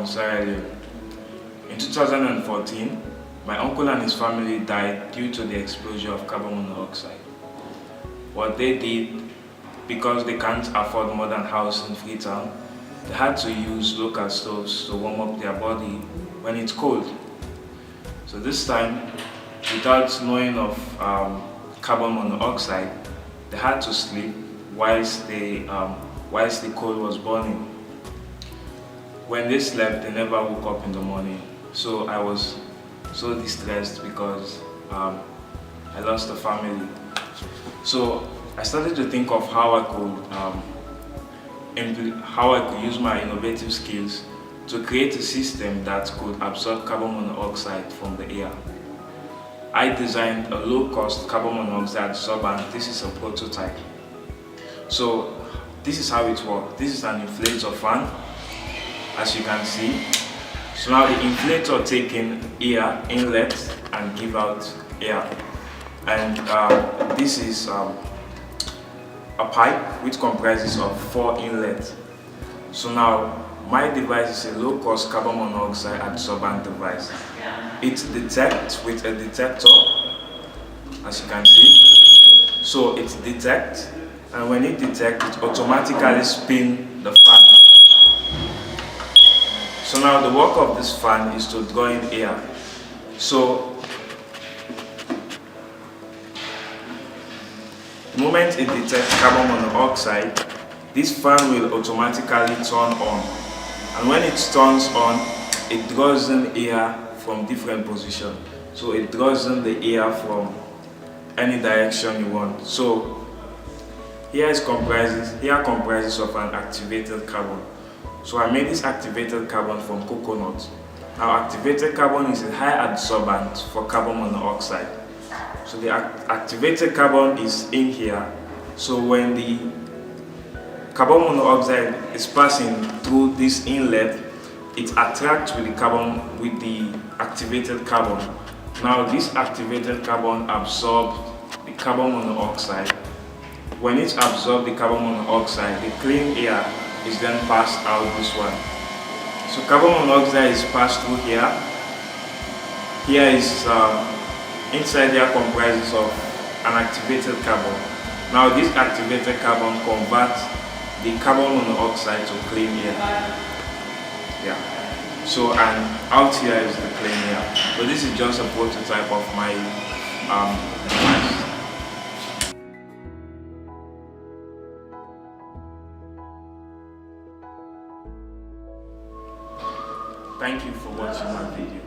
Sierra Leone. In 2014, my uncle and his family died due to the exposure of carbon monoxide. What they did, because they can't afford modern house in Freetown, they had to use local stoves to warm up their body when it's cold. So this time, without knowing of carbon monoxide, they had to sleep whilst the coal was burning. When they slept, they never woke up in the morning. So I was so distressed because I lost a family. So I started to think of how I could use my innovative skills to create a system that could absorb carbon monoxide from the air. I designed a low-cost carbon monoxide adsorbent. This is a prototype. So this is how it works. This is an inflator fan, as you can see. So now the inflator takes in air inlet and give out air. And this is a pipe which comprises of 4 inlets. So now my device is a low-cost carbon monoxide adsorbent device. It detects with a detector, as you can see. So it detects, and when it detects, it automatically spins the fan. So now the work of this fan is to draw in air. So the moment it detects carbon monoxide, this fan will automatically turn on. And when it turns on, it draws in air from different positions. So it draws in the air from any direction you want. So here comprises of an activated carbon. So I made this activated carbon from coconut. Now activated carbon is a high adsorbent for carbon monoxide. So the activated carbon is in here. So when the carbon monoxide is passing through this inlet, it attracts with the activated carbon. Now this activated carbon absorbs the carbon monoxide. When it absorbs the carbon monoxide, the clean air is then passed out this one. So carbon monoxide is passed through here. Here is inside there comprises of an activated carbon. Now this activated carbon converts the carbon monoxide to clean air. Yeah. So and out here is the clean air. So this is just a prototype of my device. Thank you for watching my video.